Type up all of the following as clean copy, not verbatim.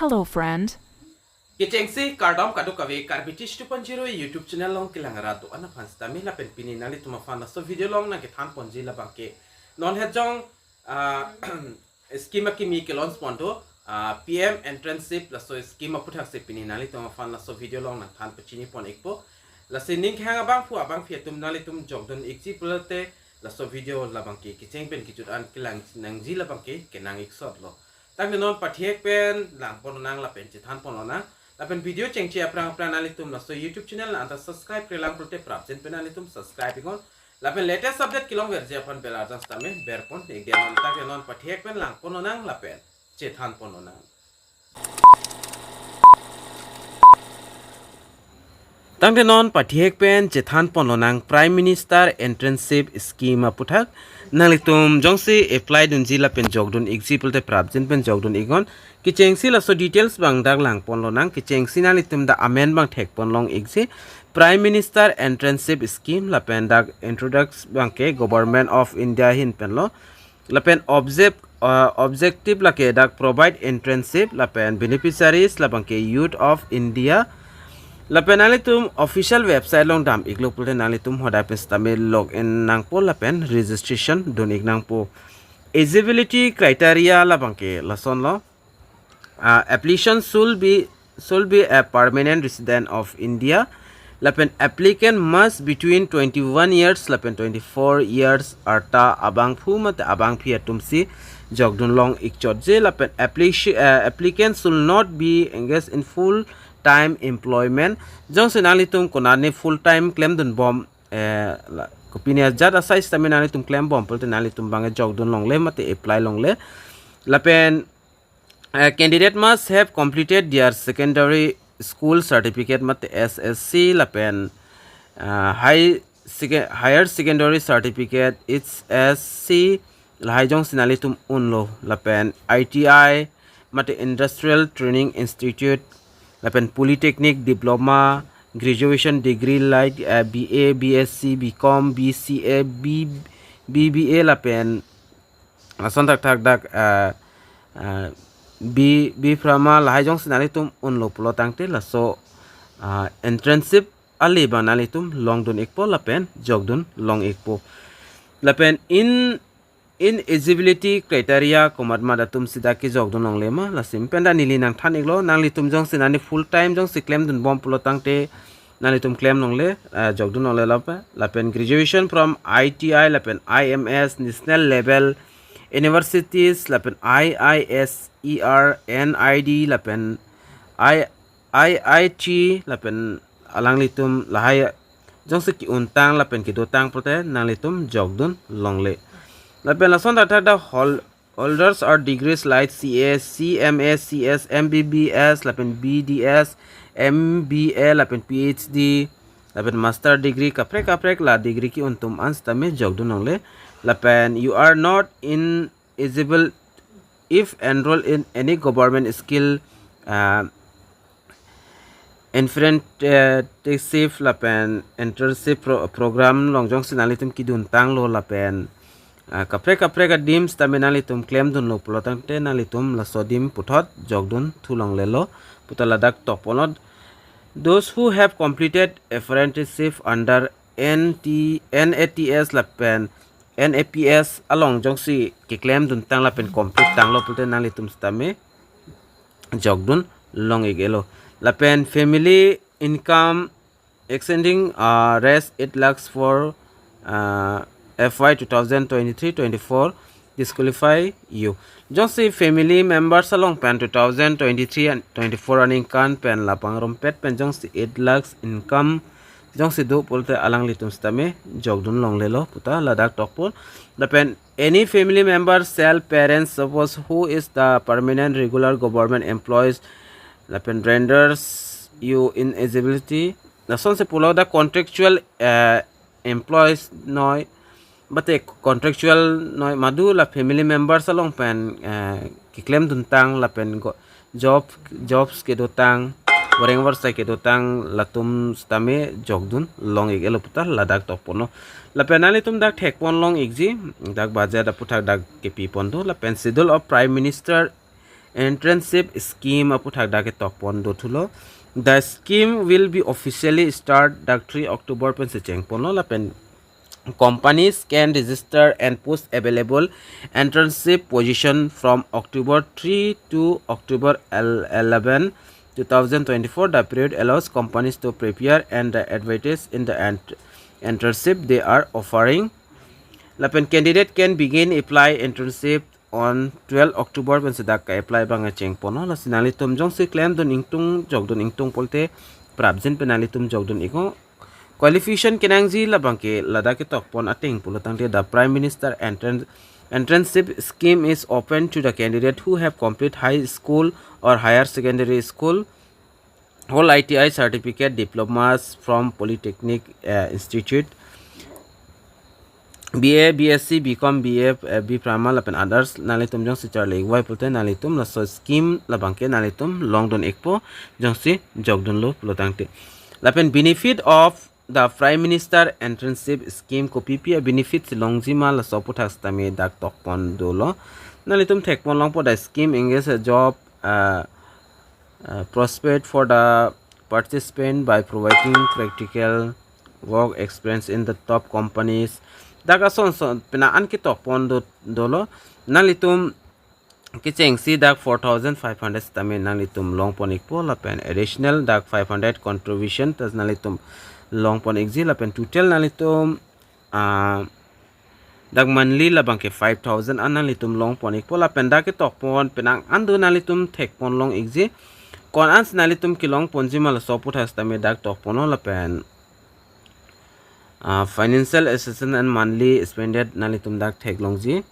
Hello, friend. Kitengsi kardom kadu kawe karbitish 2.0 YouTube channel long kilangara to ana fans tami la pen pini nali tuma fana so video long na ke than ponji la bangke non het jong schema kimi ke launch ponto PM internship la so schema puthak se pini nali tuma fana so video long na than pachini pon ekpo la se ning hanga bang fu abang fia tum nali tum jogdon ekji pulte la so video la bangke kiteng pen kichut an kilang nangji la bangke ke nang ek shot lo tak non pathiek pen lang pon nang la pen chi than pon lo na Lapen video cengci aprang nalitum la so YouTube channel na anta subscribe prelang prote prapsen penalitum subscribe ingon lapen latest update kilong versi apan belarjan stame berpon ek dia non tak non pathiek pen lang pononang lapen cethan pononang tang de non pathiek pen cethan pononang prime minister internship scheme aputhak nalitum jongsi apply dunji lapen jogdun example te prapsen pen jogdun igon Kichengsi la so details bang dag lang pon lo nang kichengsi na litum da amen bang thek pon long exi Prime Minister Internship Scheme la pen dag introduce bang ke Government of India hin pen lo la pen objective la ke dag provide internship la pen beneficiaries la bang ke youth of India la pen alitum official website long dam iglo pulte nalitum hoda pen stamil log in nang po la pen registration don ignang po eligibility criteria la bang ke la son lo application should be a permanent resident of India. Lapen applicant must between 21 years lapen 24 years arta abang phumat abang phia tumsi jogdun long ikchotje lapen applicant should not be engaged in full time employment jong senalitum konane full time claim dun bom kopinia jada size taminani tum claim bom polte nalitum bange jogdun long le mate apply long le lapen candidate must have completed their secondary school certificate mat SSC lapen higher secondary certificate HSC lahajong sinalitum unlo lapen ITI mat industrial training institute lapen polytechnic diploma graduation degree like BA BSc BCom BCA BBA lapen sontak tak dak B Frama lahajong sinalitum unlo pulo tangte la so internship ali banalitum long dun ekpo lapen jogdun long ekpo lapen in eligibility criteria komadma datum sidaki jogdun long lema la simpenda nili nang than eklo nang litum jong sinani full time jong si claim dun bom pulo tangte nalitum claim long le jogdun long le lapen graduation from ITI lapen IMS national level universities lapen IISER NID lapen IIT lapen alang litum lahaya jongse ki untang lapen ki dotang prote nang litum jogdun longle lapen lason da holders or degrees like CS CMS CS MBBS lapen BDS MBA lapen PhD lapen master degree kaprek la degree ki untum anstame jogdun longle lapen you are not eligible if enrolled in any government skill internship lapen internship program longjong sinalitum kidun tang lo lapen kaprek dims taminalitum claim dun lo plotang te nalitum la sodim puthot jogdun thulong lelo putaladak toponot those who have completed apprenticeship under NATS lapen NAPS along jongsi ki claim dun tang lapen complete tang lo pulte nalitum stame jogdun long igelo lapen family income extending rest 8 lakhs for FY 2023-24 disqualify you jongsi family members along pen 2023 and 24 running kan pen lapang rompet pen jongsi 8 lakhs income jong sidu polte alang litum stame jogdun long lelo puta ladak tokpol lapen any family member cell parents suppose who is the permanent regular government employees lapen renders you ineligibility na son se pulo da contractual employees noi bate contractual noi madu la family members along pen ki claim duntang lapen jobs ke dotang Wareng war sai ke dotang latum stame jogdun long egelo putar ladak topono la penali tum dak thek pon long exi dak baja da putar dak ke pi pondo la pensidul of prime minister internship scheme aputhak da ke tokpon do thulo. The scheme will be officially start dak 3 October pen se cheng pon lo la pen companies can register and post available internship position from October 3 to October 11 2024. The period allows companies to prepare and advertise in the internship they are offering. Lapen candidate can begin apply internship on 12 October when sedak ka apply bang cheng pono la sinali tum jong si claim don ingtung jog don ingtung polte prabjin penali tum jog don iko qualification kenang ji la bangke lada ke tok pon ateng pulatang the prime minister internship scheme is open to the candidate who have complete high school or higher secondary school, whole ITI certificate, diplomas from polytechnic institute, BA, BSc, BCom, BA, B Pramal lapen others nalitum jong si charle wai pulte nalitum la so scheme la bangke nalitum long don ekpo jong si jogdon lo pulotangte lapen benefit of the prime minister internship scheme ko PPA benefits Longji ma la so puthak stame dak tokpon dolo nalitum thekpon long po the scheme engage a job prospect for the participant by providing practical work experience in the top companies. Daga son pinaan ki tokpon dolo nalitum kicheng si dak 4,500 tame nalitum long pon ikpo lapen additional dak 500 contribution tas nalitum long pon exi lapen total nalitum dak monthly labang ke 5,000 an nalitum long pon ikpo lapen dak ki tokpon pinang andu nalitum thekpon long exi kon ans nalitum ki long pon jimal soput has tame dak tokpon lapen financial assistance and monthly spended nalitum dak thek longji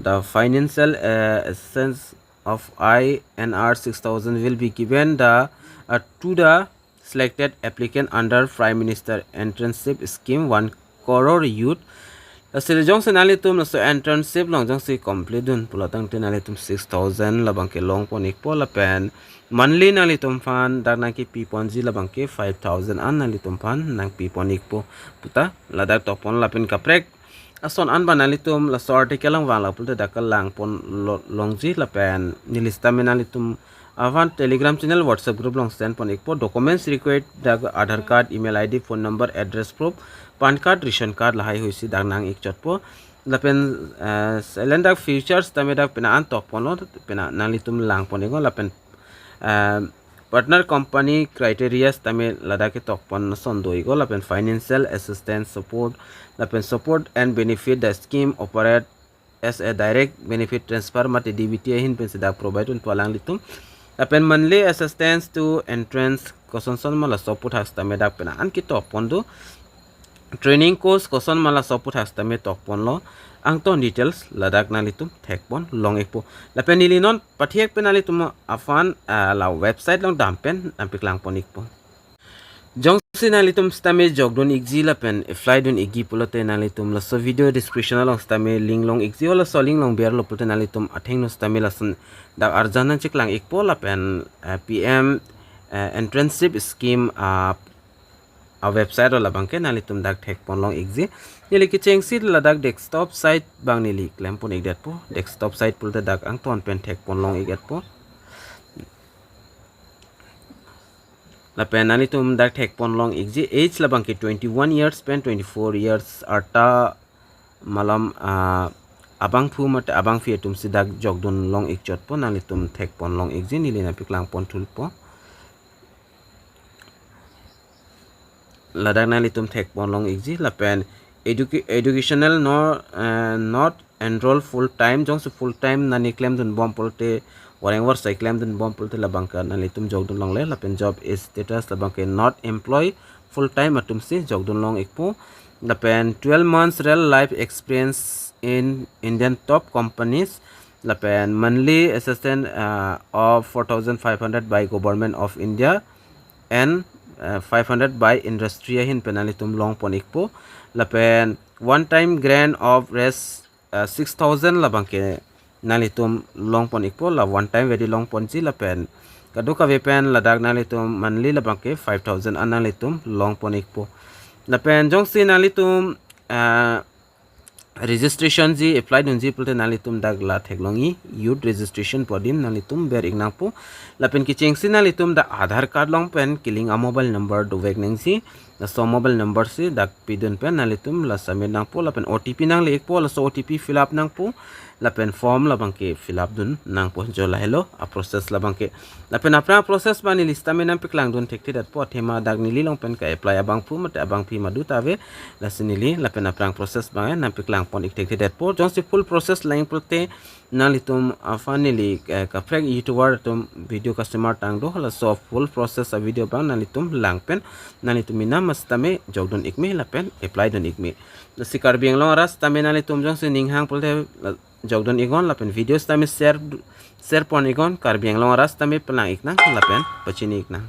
the financial assistance of INR 6,000 will be given to the selected applicant under prime minister internship scheme 1 crore youth asile jong se nalitum so internship long jong se complete dun pulatang tin nalitum 6,000 labang ke long pon ikpo lapen monthly nalitum fan dak nang ki pipon ji labang ke 5,000 an nalitum fan nang pipon ikpo puta ladak topon lapin kaprek ason an banalitum la so article lang wala pulte dakal lang pon longji lapen nilista menalitum avan telegram channel whatsapp group long send pon ikpo documents required dak aadhar card email id phone number address proof pan card ration card lahai hoisi dak nang ik chotpo lapen selenda features tame dak pina an tok pon pina nalitum lang pon ego lapen partner company criteria tame ladake tok pon sondo ego lapen financial assistance support lapen support and benefit the scheme operate as a direct benefit transfer mate DBT hin pen seda provide un palang litum lapen monthly assistance to entrance kosonson mala support has tame dak pina an ki tok pon do training course koson mala support has tame tok pon lo ang ton details ladak nalitum thekpon long ekpo lapen nilinon pathiek penalitum afan la website long dampen ampiklang ponik po jong sinalitum stame jogdon igji lapen apply don igi pulote nalitum la so video description long stame link long igji ola so link long bear lo pulote nalitum atheng no stame lasun da arjana chiklang ekpo lapen PM internship scheme a website ola bangke nalitum dak thekpon long igji nili kicheng sit ladak desktop site bang nili klem pon igdat po desktop site pulte dak ang ton pen thekpon long igat po la pen nalitum dak thekpon long igji age la bangke 21 years pen 24 years arta malam abang phu mat abang fi tum sidak jogdon long ikchot po nalitum thekpon long igji nili na piklang pon tulpo ladak nalitum thekpon long igji la pen educational not enroll full time jong full time nani claim dun bom polte wareng war sai claim dun bom polte labang ka nalitum jogdun long le lapen job is status labang ke not employ full time atum si jogdun long ikpo lapen 12 months real life experience in Indian top companies lapen monthly assistance of 4,500 by government of India and 500 by industry hin penalitum long pon ikpo lapen one time grant of res 6,000 labangke nalitum long pon ikpo la one time very long pon ji lapen kaduka vepen ladak nalitum monthly labangke 5,000 analitum long pon ikpo lapen jongsi nalitum registration ji apply dun ji pulte nalitum dagla theklongi youth registration podin nalitum ber ignapu lapen ki chengsi nalitum da aadhar card long pen killing a mobile number do vegnengsi the so mobile number si dak pidun pen nalitum la submit nang po lapen otp nang le po la so otp fill up nang po lapen form labang ke fill up dun nang po jola hello a process labang ke lapen apna process bani lista me nang piklang dun thekti dat po thema dag nili long pen ka apply abang pu mat abang pi madu tave la sinili lapen apna process bang nang piklang pon ik thekti dat po jong si full process lain pulte nalitum finally ka frag youtuber tum video customer tang do la so full process a video bang nalitum lang pen nalitum mina mastame jogdon ikme lapen apply don ikme sikar biang long ras tame nalitum jong si ninghang pulte jogdon igon lapen videos tame share pon igon kar biang long ras tame pelang ikna lapen pachini ikna